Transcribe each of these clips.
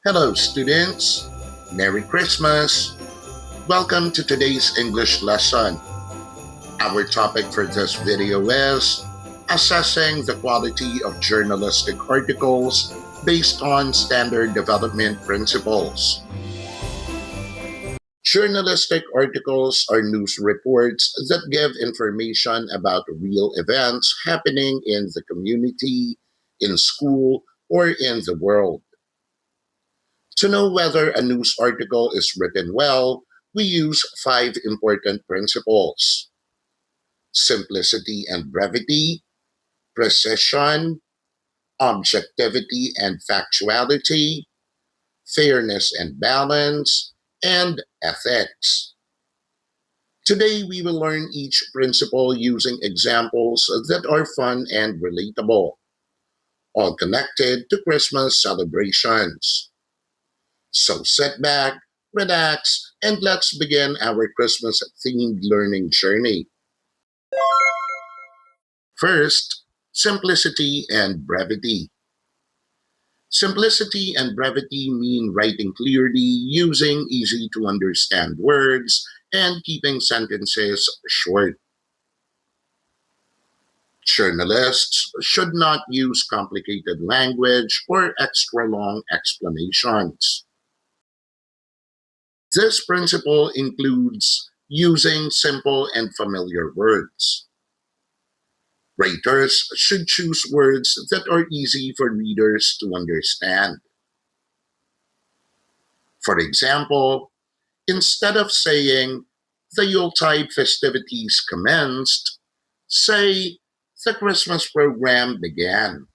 Hello, students. Merry Christmas. Welcome to today's English lesson. Our topic for this video is assessing the quality of journalistic articles based on standard development principles. Journalistic articles are news reports that give information about real events happening in the community, in school, or in the world. To know whether a news article is written well, we use five important principles: simplicity and brevity, precision, objectivity and factuality, fairness and balance, and ethics. Today, we will learn each principle using examples that are fun and relatable, all connected to Christmas celebrations. So sit back, relax, and let's begin our Christmas themed learning journey. First, simplicity and brevity. Simplicity and brevity mean writing clearly, using easy to understand words, and keeping sentences short. Journalists should not use complicated language or extra long explanations. This principle includes using simple and familiar words. Writers should choose words that are easy for readers to understand. For example, instead of saying, "the Yuletide festivities commenced," say, "the Christmas program began."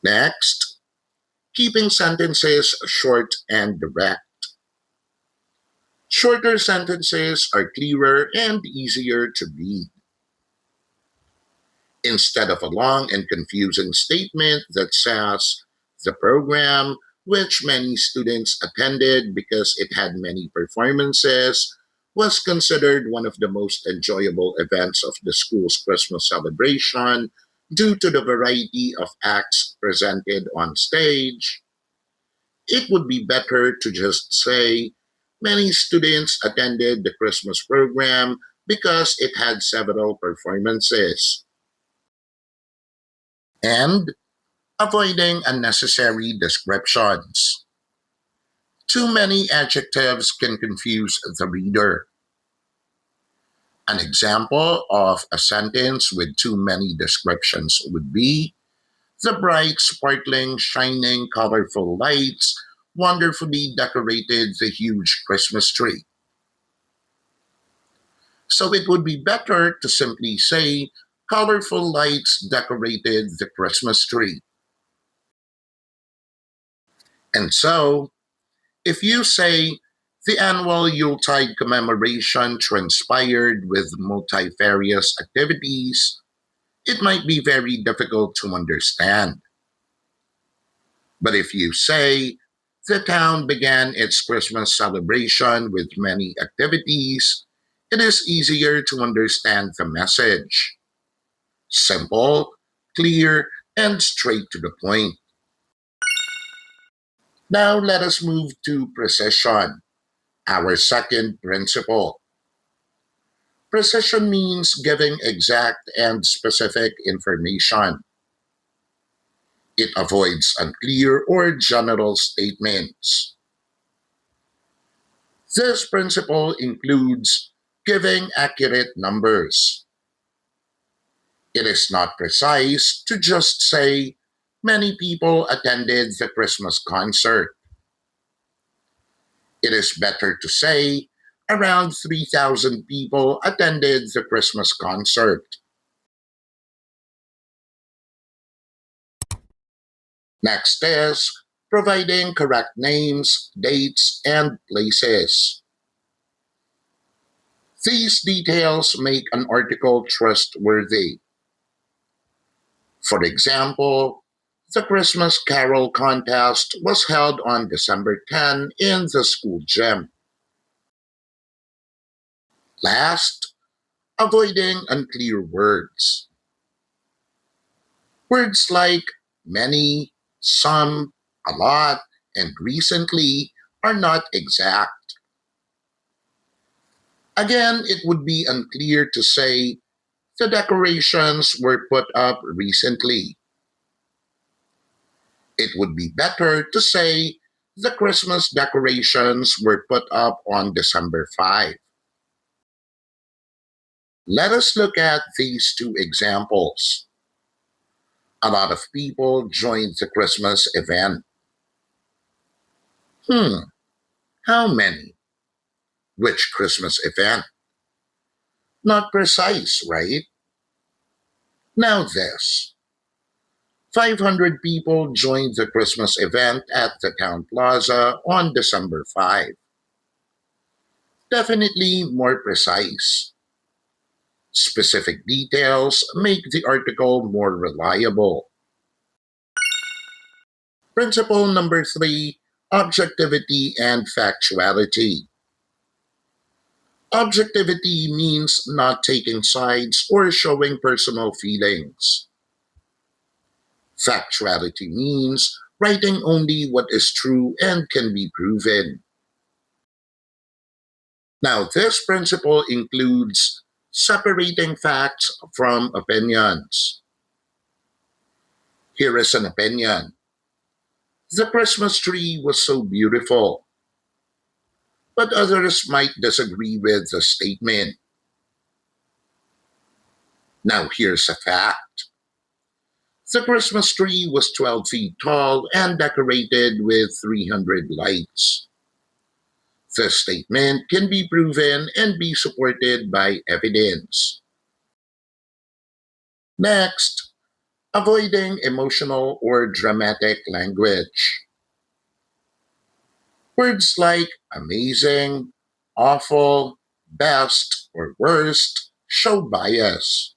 Next, keeping sentences short and direct. Shorter sentences are clearer and easier to read. Instead of a long and confusing statement that says, "the program, which many students attended because it had many performances, was considered one of the most enjoyable events of the school's Christmas celebration due to the variety of acts presented on stage," it would be better to just say, "many students attended the Christmas program because it had several performances." And avoiding unnecessary descriptions. Too many adjectives can confuse the reader. An example of a sentence with too many descriptions would be, "the bright, sparkling, shining, colorful lights wonderfully decorated the huge Christmas tree." So it would be better to simply say, "colorful lights decorated the Christmas tree." And so, if you say, "the annual Yuletide commemoration transpired with multifarious activities," it might be very difficult to understand. But if you say, "the town began its Christmas celebration with many activities," it is easier to understand the message. Simple, clear, and straight to the point. Now let us move to precision, our second principle. Precision means giving exact and specific information. It avoids unclear or general statements. This principle includes giving accurate numbers. It is not precise to just say, "many people attended the Christmas concert." It is better to say, "around 3,000 people attended the Christmas concert." Next is providing correct names, dates, and places. These details make an article trustworthy. For example, the Christmas Carol contest was held on December 10 in the school gym. Last, avoiding unclear words. Words like many, some, a lot, and recently are not exact. Again, it would be unclear to say the decorations were put up recently. It would be better to say the Christmas decorations were put up on December 5. Let us look at these two examples. A lot of people joined the Christmas event. Hmm, how many? Which Christmas event? Not precise, right? Now this. 500 people joined the Christmas event at the Town Plaza on December 5. Definitely more precise. Specific details make the article more reliable. Principle number 3, objectivity and factuality. Objectivity means not taking sides or showing personal feelings. Factuality means writing only what is true and can be proven. Now, this principle includes separating facts from opinions. Here is an opinion. The Christmas tree was so beautiful, but others might disagree with the statement. Now, here's a fact. The Christmas tree was 12 feet tall and decorated with 300 lights. This statement can be proven and be supported by evidence. Next, avoiding emotional or dramatic language. Words like amazing, awful, best, or worst show bias.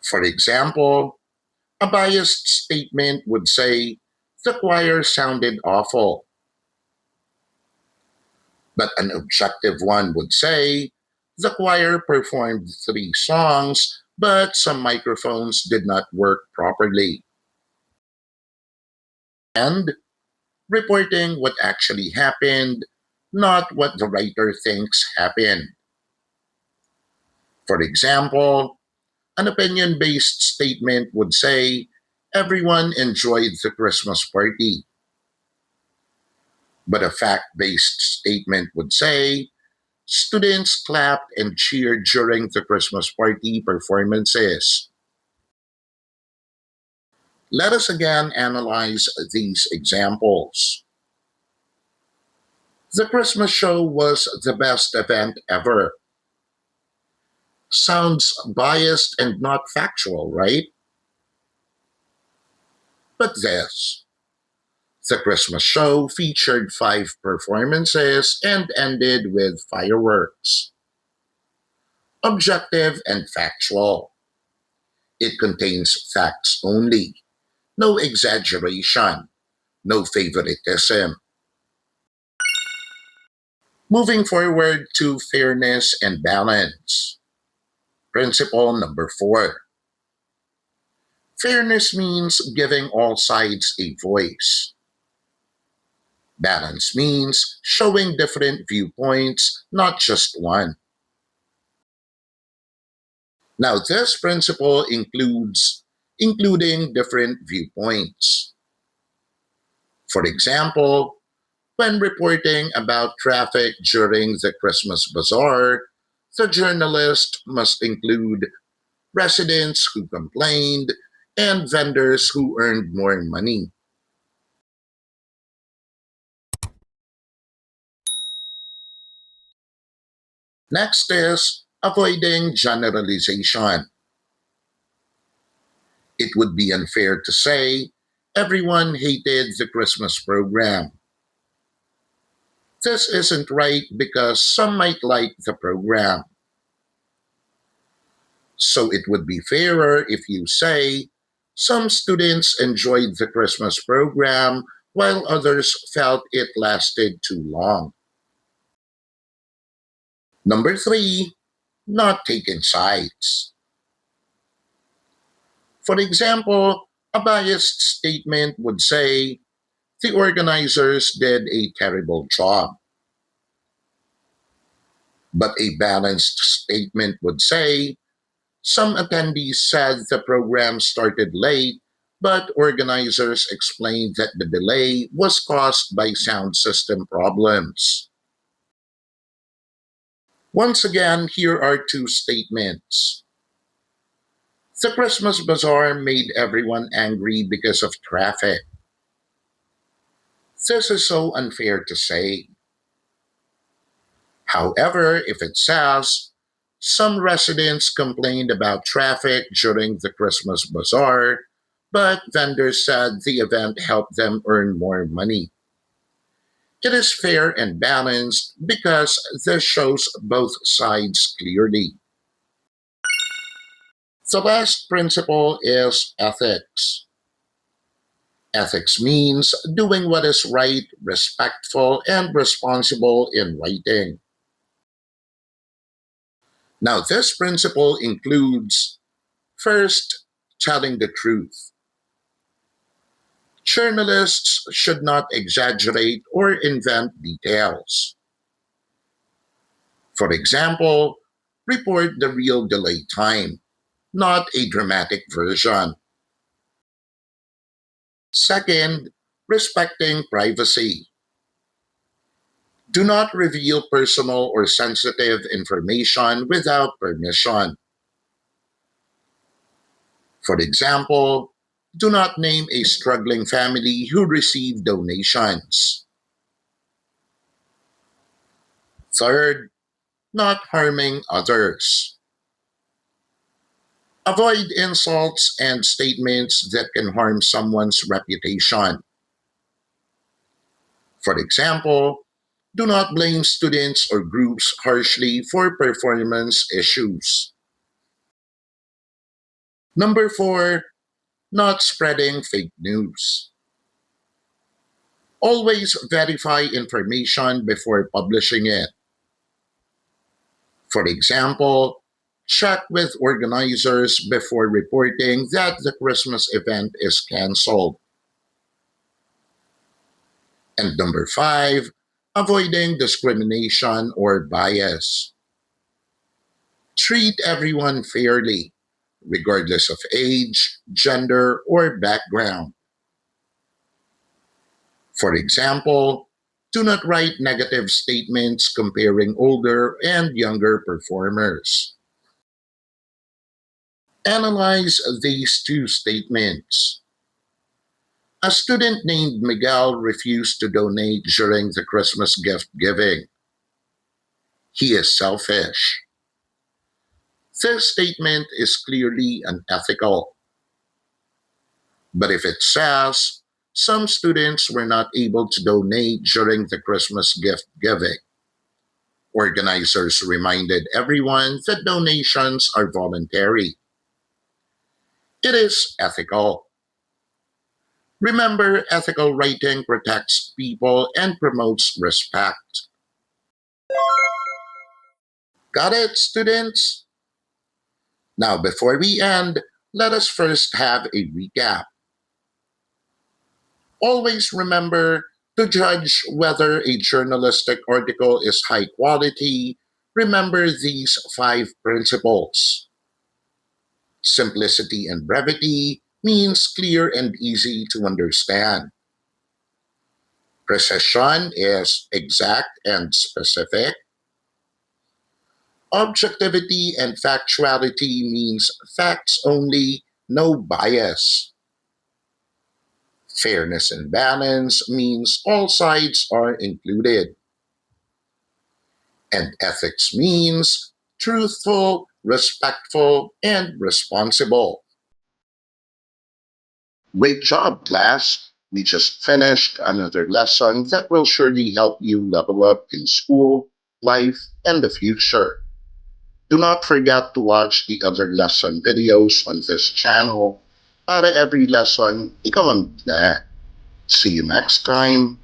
For example, a biased statement would say, the choir sounded awful. But an objective one would say, the choir performed 3 songs, but some microphones did not work properly. And reporting what actually happened, not what the writer thinks happened. For example, an opinion based statement would say, everyone enjoyed the Christmas party. But a fact based statement would say, students clapped and cheered during the Christmas party performances. Let us again analyze these examples. The Christmas show was the best event ever. Sounds biased and not factual, right? But this. The Christmas show featured 5 performances and ended with fireworks. Objective and factual. It contains facts only, no exaggeration, no favoritism. Moving forward to fairness and balance. Principle number 4. Fairness means giving all sides a voice. Balance means showing different viewpoints, not just one. Now, this principle includes including different viewpoints. For example, when reporting about traffic during the Christmas bazaar, the journalist must include residents who complained and vendors who earned more money. Next is avoiding generalization. It would be unfair to say everyone hated the Christmas program. This isn't right because some might like the program. So it would be fairer if you say some students enjoyed the Christmas program while others felt it lasted too long. Number 3, not taking sides. For example, A biased statement would say, the organizers did a terrible job. But a balanced statement would say, some attendees said the program started late, but organizers explained that the delay was caused by sound system problems. Once again, here are two statements. The Christmas bazaar made everyone angry because of traffic. This is so unfair to say. However, if it says, some residents complained about traffic during the Christmas bazaar, but vendors said the event helped them earn more money. It is fair and balanced because this shows both sides clearly. The last principle is ethics. Ethics means doing what is right, respectful, and responsible in writing. Now, this principle includes first, telling the truth. Journalists should not exaggerate or invent details. For example, report the real delay time, not a dramatic version. Second, respecting privacy. Do not reveal personal or sensitive information without permission. For example, do not name a struggling family who received donations. Third, not harming others. Avoid insults and statements that can harm someone's reputation. For example, do not blame students or groups harshly for performance issues. Number four, not spreading fake news. Always verify information before publishing it. For example, check with organizers before reporting that the Christmas event is canceled. And number five, avoiding discrimination or bias. Treat everyone fairly, regardless of age, gender, or background. For example, do not write negative statements comparing older and younger performers. Analyze these two statements. A student named Miguel refused to donate during the Christmas gift giving. He is selfish. This statement is clearly unethical. But if it says some students were not able to donate during the Christmas gift giving, organizers reminded everyone that donations are voluntary. It is ethical. Remember, ethical writing protects people and promotes respect. Got it, students? Now, before we end, let us first have a recap. Always remember to judge whether a journalistic article is high quality. Remember these five principles. Simplicity and brevity means clear and easy to understand. Precision is exact and specific. Objectivity and factuality means facts only, no bias. Fairness and balance means all sides are included. And ethics means truthful, respectful, and responsible. Great job, class. We just finished another lesson that will surely help you level up in school, life, and the future. Do not forget to watch the other lesson videos on this channel. Para every lesson, ikaw ang bida. See you next time.